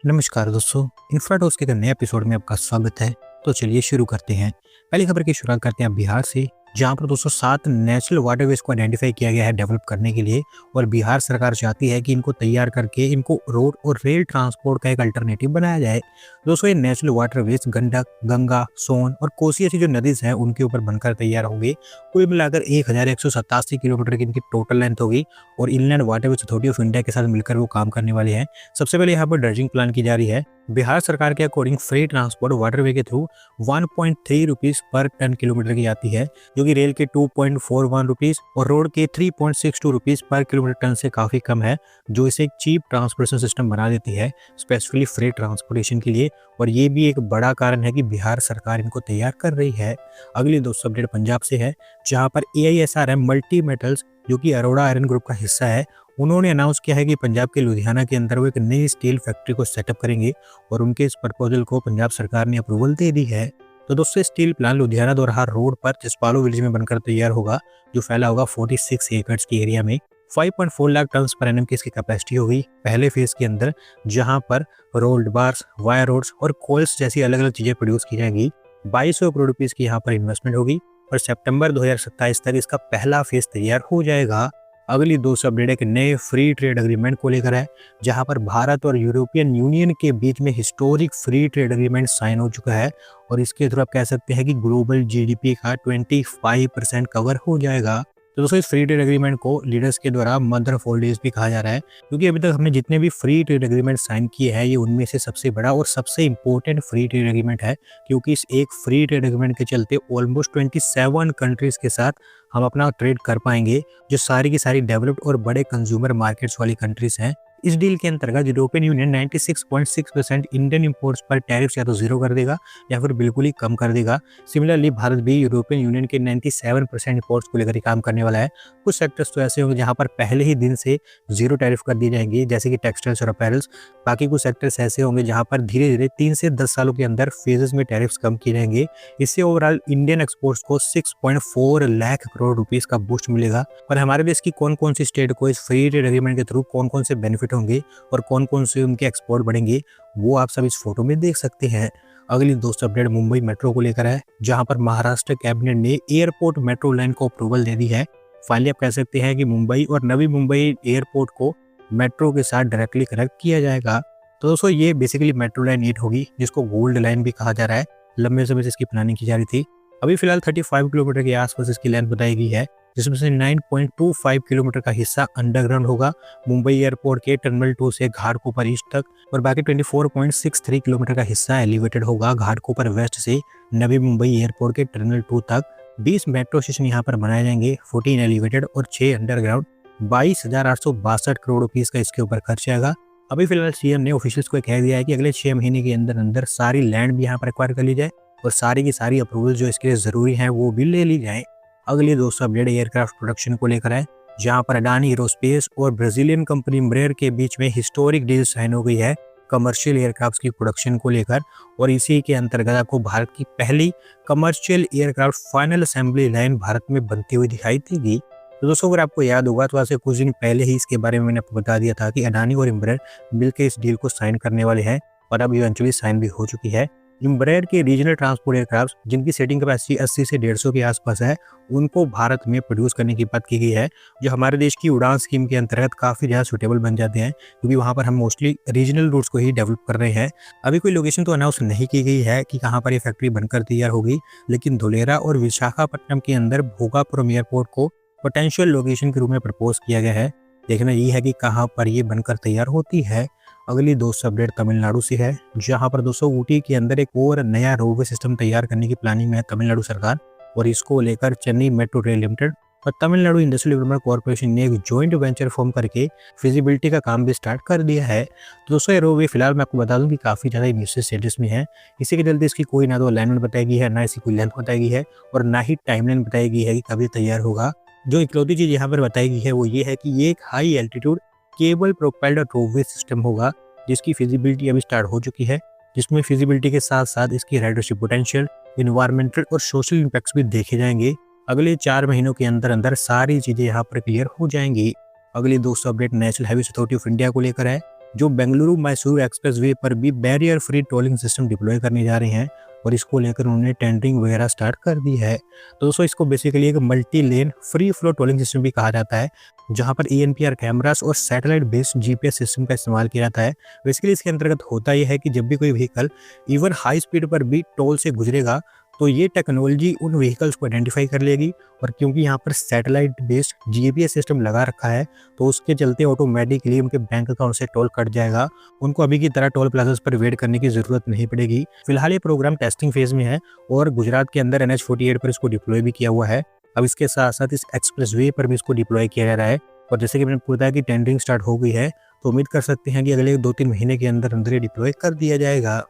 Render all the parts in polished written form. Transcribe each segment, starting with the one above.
नमस्कार दोस्तों, इन्फ्राटॉक्स के एक नए एपिसोड में आपका स्वागत है। तो चलिए शुरू करते हैं। पहली खबर की शुरुआत करते हैं बिहार से, जहां पर दोस्तों 7 नेचुरल वाटरवेज को आइडेंटिफाई किया गया है डेवलप करने के लिए। और बिहार सरकार चाहती है कि इनको तैयार करके इनको रोड और रेल ट्रांसपोर्ट का एक अल्टरनेटिव बनाया जाए। दोस्तों ये नेचुरल वाटरवेज गंडक, गंगा, सोन और कोसी ऐसी जो नदीज हैं उनके ऊपर बनकर तैयार होंगे। कुल मिलाकर 1187 किलोमीटर की इनकी टोटल लेंथ होगी और inland waterways authority of India के साथ मिलकर वो काम करने वाले हैं। सबसे पहले यहाँ पर ड्रेजिंग प्लान की जा रही है। बिहार सरकार के अकॉर्डिंग फ्री ट्रांसपोर्ट वाटरवे के through 1.3 rupees per ton kilometre की आती है, जो कि रेल के 2.41 रुपीज और रोड के 3.62 रुपीज पर किलोमीटर टन से काफी कम है, जो इसे एक चीप ट्रांसपोर्टेशन सिस्टम बना देती है स्पेसिफिकली फ्री ट्रांसपोर्टेशन के लिए। और ये भी एक बड़ा कारण है कि बिहार सरकार इनको तैयार कर रही है। अगली दोस्तों अपडेट पंजाब से है, जहां पर AISRM मल्टी मेटल्स, जो कि अरोड़ा आयरन ग्रुप का हिस्सा है, उन्होंने अनाउंस किया है कि पंजाब के लुधियाना के अंदर वो एक नई स्टील फैक्ट्री को सेटअप करेंगे और उनके इस प्रपोजल को पंजाब सरकार ने अप्रूवल दे दी है। तो दोस्तों स्टील प्लांट लुधियाना दोरहा रोड पर जसपालो विलेज में बनकर तैयार होगा, जो फैला होगा 46 एकड़ की एरिया में। 5.4 लाख टन पर एनम की इसकी कैपेसिटी होगी पहले फेज के अंदर, जहां पर रोल्ड बार्स, वायर रोड्स और कोल्स जैसी अलग अलग चीजें प्रोड्यूस की जाएंगी। 2200 करोड़ रुपीज की यहाँ पर इन्वेस्टमेंट होगी और सितंबर 2027 तक इसका पहला फेज तैयार हो जाएगा। अगली दोस्तों अपडेट एक नए फ्री ट्रेड एग्रीमेंट को लेकर है, जहां पर भारत और यूरोपियन यूनियन के बीच में historic free trade agreement sign हो चुका है और इसके थ्रू आप कह सकते हैं कि ग्लोबल GDP का 25% कवर हो जाएगा। तो दोस्तों इस फ्री ट्रेड एग्रीमेंट को लीडर्स के द्वारा मदर ऑफ ऑल डील्स भी कहा जा रहा है, क्योंकि अभी तक हमने जितने भी फ्री ट्रेड एग्रीमेंट साइन किए हैं ये उनमें से सबसे बड़ा और सबसे इंपॉर्टेंट फ्री ट्रेड एग्रीमेंट है, क्योंकि इस एक फ्री ट्रेड एग्रीमेंट के चलते ऑलमोस्ट 27 कंट्रीज के साथ हम अपना ट्रेड कर पाएंगे, जो सारी की सारी डेवलप्ड और बड़े कंज्यूमर मार्केट्स वाली कंट्रीज हैं। इस डील के अंतर्गत यूरोपियन यूनियन 96.6% इंडियन इंपोर्ट्स पर टैरिफ्स या तो जीरो कर देगा या फिर बिल्कुल ही कम कर देगा। सिमिलरली भारत भी यूरोपियन यूनियन के 97% इंपोर्ट्स को लेकर ही काम करने वाला है। कुछ सेक्टर्स तो ऐसे होंगे जहां पर पहले ही दिन से जीरो टैरिफ कर दिए जाएंगे, जैसे कि टेक्सटाइल्स और अपैरल्स। बाकी कुछ सेक्टर्स ऐसे होंगे जहां पर धीरे धीरे 3 से 10 सालों के अंदर फेजेस में टैरिफ्स कम किए जाएंगे। इससे ओवरऑल इंडियन एक्सपोर्ट्स को 6.4 लाख करोड़ रुपीस का बूस्ट मिलेगा। और हमारे देश की कौन कौन सी स्टेट को इस फ्री ट्रेड एग्रीमेंट के थ्रू कौन कौन से बेनिफिट होंगे और कौन कौन से उनके एक्सपोर्ट बढ़ेंगे, वो आप सब इस फोटो में देख सकते हैं। अगली दोस्त अपडेट मुंबई मेट्रो को लेकर है, जहां पर महाराष्ट्र कैबिनेट ने एयरपोर्ट मेट्रो लाइन को अप्रूवल दे दी है। फाइनली आप कह सकते हैं कि मुंबई और नवी मुंबई एयरपोर्ट को मेट्रो के साथ डायरेक्टली कनेक्ट किया जाएगा। तो दोस्तों ये बेसिकली मेट्रो लाइन 8 होगी, जिसको गोल्ड लाइन भी कहा जा रहा है। लंबे समय से इसकी प्लानिंग की जा रही थी। अभी फिलहाल 35 किलोमीटर के आसपास इसकी लेंथ बताई गई है, जिसमें से 9.25 किलोमीटर का हिस्सा अंडरग्राउंड होगा मुंबई एयरपोर्ट के टर्मिनल 2 से घाटकोपर ईस्ट तक, और बाकी 24.63 किलोमीटर का हिस्सा एलिवेटेड होगा घाटकोपर वेस्ट से नवी मुंबई एयरपोर्ट के टर्मिनल 2 तक। 20 मेट्रो स्टेशन यहाँ पर बनाए जाएंगे, 14 एलिवेटेड और 6 अंडरग्राउंड। 22,862 करोड़ रुपीज का इसके ऊपर खर्च आएगा। अभी फिलहाल सीएम ने ऑफिशियल्स को कह दिया है कि अगले 6 महीने के अंदर अंदर सारी लैंड भी यहाँ पर एक्वायर कर ली जाए और सारी की सारी अप्रूवल जो इसके लिए जरूरी है वो भी ले ली जाए। अगली दोस्तों अपडेट एयरक्राफ्ट प्रोडक्शन को लेकर है, जहां पर अडानी एरोस्पेस और ब्राजीलियन कंपनी एम्ब्रेयर के बीच में हिस्टोरिक डील साइन हो गई है कमर्शियल एयरक्राफ्ट की प्रोडक्शन को लेकर। और इसी के अंतर्गत आपको भारत की पहली commercial aircraft final assembly line Bharat में बनती हुई दिखाई देगी। तो दोस्तों अगर आपको याद होगा तो आज से कुछ दिन पहले ही इसके बारे में मैंने आपको बता दिया था कि अडानी और एम्ब्रेयर मिलकर इस डील को साइन करने वाले हैं, और अब इवेंचुअली साइन भी हो चुकी है। एम्ब्रेयर के रीजनल ट्रांसपोर्ट एयरक्राफ्ट जिनकी सेटिंग कैपेसिटी 80 से 150 के आसपास है, उनको भारत में प्रोड्यूस करने की बात की गई है, जो हमारे देश की उड़ान स्कीम के अंतर्गत काफ़ी ज़्यादा सुटेबल बन जाते हैं, क्योंकि वहाँ पर हम मोस्टली रीजनल रूट्स को ही डेवलप कर रहे हैं। अभी कोई लोकेशन तो अनाउंस नहीं की गई है कि कहाँ पर ये फैक्ट्री बनकर तैयार होगी, लेकिन धुलेरा और विशाखापट्टनम के अंदर भोगापुरम एयरपोर्ट को पोटेंशियल लोकेशन के रूप में प्रपोज किया गया है। देखना ये है कि कहाँ पर ये बनकर तैयार होती है। अगली दोस्तों अपडेट तमिलनाडु से है, जहां पर दोस्तों ऊटी के अंदर एक और नया रोडवे सिस्टम तैयार करने की प्लानिंग में है तमिलनाडु सरकार, और इसको लेकर चेन्नई मेट्रो रेल लिमिटेड और तमिलनाडु इंडस्ट्रियल डेवलपमेंट कॉर्पोरेशन ने एक जॉइंट वेंचर फॉर्म करके फिजिबिलिटी का काम भी स्टार्ट कर दिया है। तो दोस्तों ये रोडवे फिलहाल मैं आपको बता दूं कि काफ़ी ज़्यादा इनिशियल स्टेटस में है। इसी के चलते इसकी कोई ना तो अलाइनमेंट बताई गई है, ना इसकी कोई लेंथ बताई गई है, और ना ही टाइमलाइन बताई गई है कि कब ये तैयार होगा। जो इकलौती चीज़ यहाँ पर बताई गई है वो ये है कि ये एक high altitude cable propelled roadway system होगा, जिसकी फिजिबिलिटी अभी स्टार्ट हो चुकी है, जिसमें फिजिबिलिटी के साथ साथ इसकी राइडरशिप पोटेंशियल, इन्वायरमेंटल और सोशल इम्पैक्ट्स भी देखे जाएंगे। अगले 4 महीनों के अंदर अंदर सारी चीजें यहाँ पर क्लियर हो जाएंगी। अगली दोस्तों update national highway authority of India को लेकर है, जो बेंगलुरु मैसूर एक्सप्रेसवे पर भी barrier free tolling system deploy करने जा रहे हैं और इसको लेकर उन्होंने टेंडरिंग वगैरह स्टार्ट कर दी है। तो दोस्तों इसको बेसिकली एक multi lane free flow tolling system भी कहा जाता है, जहां पर ENPR कैमरास और सैटेलाइट बेस्ड GPS सिस्टम का इस्तेमाल किया जाता है। बेसिकली इसके अंतर्गत होता यह है कि जब भी कोई व्हीकल इवन हाई स्पीड पर भी टोल से गुजरेगा तो ये टेक्नोलॉजी उन व्हीकल्स को आइडेंटिफाई कर लेगी, और क्योंकि यहाँ पर सैटेलाइट बेस्ड GPS सिस्टम लगा रखा है तो उसके चलते ऑटोमेटिकली उनके बैंक अकाउंट से टोल कट जाएगा। उनको अभी की तरह टोल प्लाजास पर वेट करने की जरूरत नहीं पड़ेगी। फिलहाल ये प्रोग्राम टेस्टिंग फेज में है और गुजरात के अंदर NH48 पर इसको डिप्लॉय भी किया हुआ है। अब इसके साथ साथ इस एक्सप्रेसवे पर भी इसको डिप्लॉय किया जा रहा है, और जैसे कि मैंने बताया कि टेंडरिंग स्टार्ट हो गई है, तो उम्मीद कर सकते हैं कि अगले 2-3 महीने के अंदर अंदर ये डिप्लॉय कर दिया जाएगा।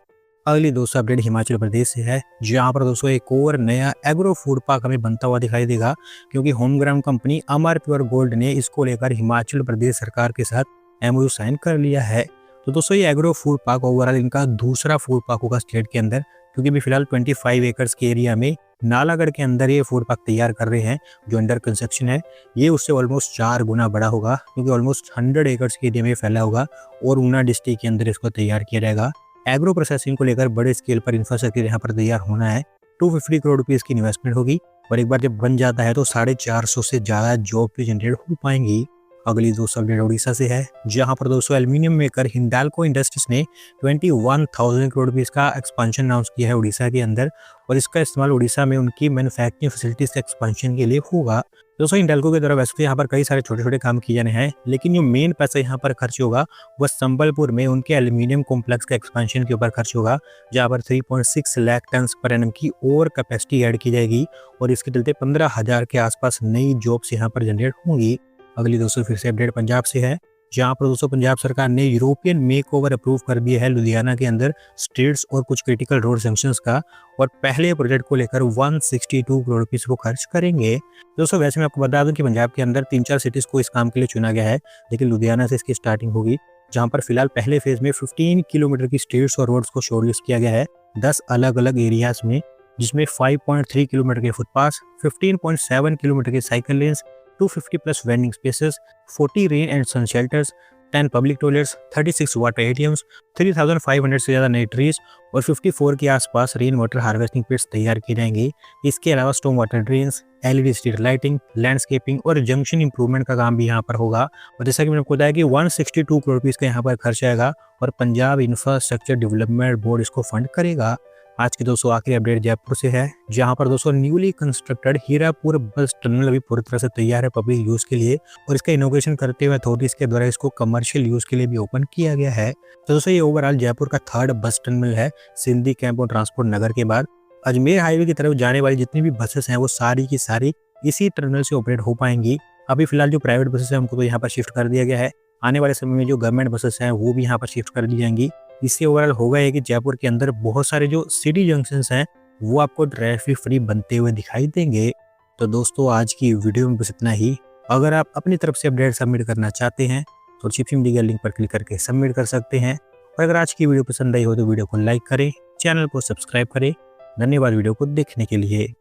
अगली दोस्तों अपडेट हिमाचल प्रदेश से है, जहां पर दोस्तों एक और नया एग्रो फूड पार्क हमें बनता हुआ दिखाई देगा, क्योंकि होम ग्राउंड कंपनी अमर प्योर गोल्ड ने इसको लेकर हिमाचल प्रदेश सरकार के साथ MOU साइन कर लिया है। तो दोस्तों ये एग्रो फूड पार्क ओवरऑल इनका दूसरा फूड पार्क होगा स्टेट के अंदर, क्योंकि अभी फिलहाल 25 एकर्स के एरिया में नालागढ़ के अंदर ये फूड पार्क तैयार कर रहे हैं जो अंडर कंस्ट्रक्शन है। ये उससे ऑलमोस्ट 4 गुना बड़ा होगा, क्योंकि ऑलमोस्ट 100 एकर्स के एरिया में फैला होगा और ऊना डिस्ट्रिक्ट के अंदर इसको तैयार किया जाएगा। एग्रो प्रोसेसिंग को लेकर बड़े स्केल पर इंफ्रास्ट्रक्चर यहाँ पर तैयार होना है। 250 करोड़ रुपीस की इन्वेस्टमेंट होगी और एक बार जब बन जाता है तो 450 से ज़्यादा जॉब भी जनरेट हो पाएंगी। अगली दोस्तों अपडेट उड़ीसा से है, जहां पर दोस्तों एल्यूमिनियम मेकर हिंडाल्को इंडस्ट्रीज ने 21,000 करोड़ रुपीस का एक्सपांशन अनाउंस किया है उड़ीसा के अंदर, और इसका इस्तेमाल उड़ीसा में उनकी मैन्युफैक्चरिंग फैसिलिटीज के एक्सपांशन के लिए होगा। दोस्तों हिंडाल्को की तरफ वैसे तो यहाँ पर कई सारे छोटे छोटे काम किए जाने हैं, लेकिन जो मेन पैसा यहाँ पर खर्च होगा वह संबलपुर में उनके एल्यूमिनियम कॉम्प्लेक्स के एक्सपांशन के ऊपर खर्च होगा, जहाँ पर 3.6 लाख टन पर एनम की और कैपेसिटी ऐड की जाएगी और इसके चलते 15,000 के आसपास नई जॉब्स यहाँ पर जनरेट होंगी। अगली दोस्तों फिर से अपडेट पंजाब से है, जहां पर दोस्तों पंजाब सरकार ने यूरोपियन मेकओवर अप्रूव कर दिया है लुधियाना के अंदर स्ट्रीट्स और कुछ क्रिटिकल रोड जंक्शंस का, और पहले प्रोजेक्ट को लेकर 162 करोड़ रुपीस वो खर्च करेंगे। दोस्तों वैसे मैं आपको बता दूं कि पंजाब के अंदर 3-4 सिटीज को इस काम के लिए चुना गया है, लेकिन लुधियाना से इसकी स्टार्टिंग होगी, जहां पर फिलहाल पहले फेज में 15 किलोमीटर की स्ट्रीट्स और रोड्स को शॉर्टलिस्ट किया गया है 10 अलग अलग एरियाज में, जिसमें 5.3 किलोमीटर के फुटपाथ, 15.7 किलोमीटर के cycle lanes, 250 plus vending spaces, 40 rain and sun shelters, 10 public toilets, 36 water ATMs, 3,500 से ज़्यादा नई ट्रीज और 54 के आसपास रेन वाटर हार्वेस्टिंग पिट्स तैयार किए जाएंगे। इसके अलावा storm water drains, LED street lighting, landscaping और जंक्शन इंप्रूवमेंट का काम भी यहाँ पर होगा। और जैसा कि मैंने आपको बताया कि 162 करोड़ रुपीज़ का यहाँ पर खर्च आएगा और पंजाब इंफ्रास्ट्रक्चर डेवलपमेंट बोर्ड इसको फंड करेगा। आज की दोस्तों आखिरी अपडेट जयपुर से है, जहां पर दोस्तों newly constructed Hirapur bus terminal अभी पूरी तरह से तैयार है पब्लिक यूज के लिए, और इसका इनोग्रेशन करते हुए अथॉरिटीज के द्वारा इसको कमर्शियल यूज के लिए भी ओपन किया गया है। तो दोस्तों ये ओवरऑल जयपुर का 3rd बस टर्मिनल है सिंधी कैंप और ट्रांसपोर्ट नगर के बाद। अजमेर हाईवे की तरफ जाने वाली जितनी भी बसेस हैं वो सारी की सारी इसी टर्मिनल से ऑपरेट हो पाएंगी। अभी फिलहाल जो प्राइवेट बसेस हैं उनको तो यहाँ पर शिफ्ट कर दिया गया है, आने वाले समय में जो गवर्नमेंट बसेस हैं वो भी यहाँ पर शिफ्ट कर दी जाएंगी। इससे ओवरऑल होगा है कि जयपुर के अंदर बहुत सारे जो सिटी जंक्शंस हैं वो आपको ट्रैफिक फ्री बनते हुए दिखाई देंगे। तो दोस्तों आज की वीडियो में बस इतना ही। अगर आप अपनी तरफ से अपडेट सबमिट करना चाहते हैं तो चिप्स मीडिया लिंक पर क्लिक करके सबमिट कर सकते हैं, और अगर आज की वीडियो पसंद आई हो तो वीडियो को लाइक करें, चैनल को सब्सक्राइब करें। धन्यवाद वीडियो को देखने के लिए।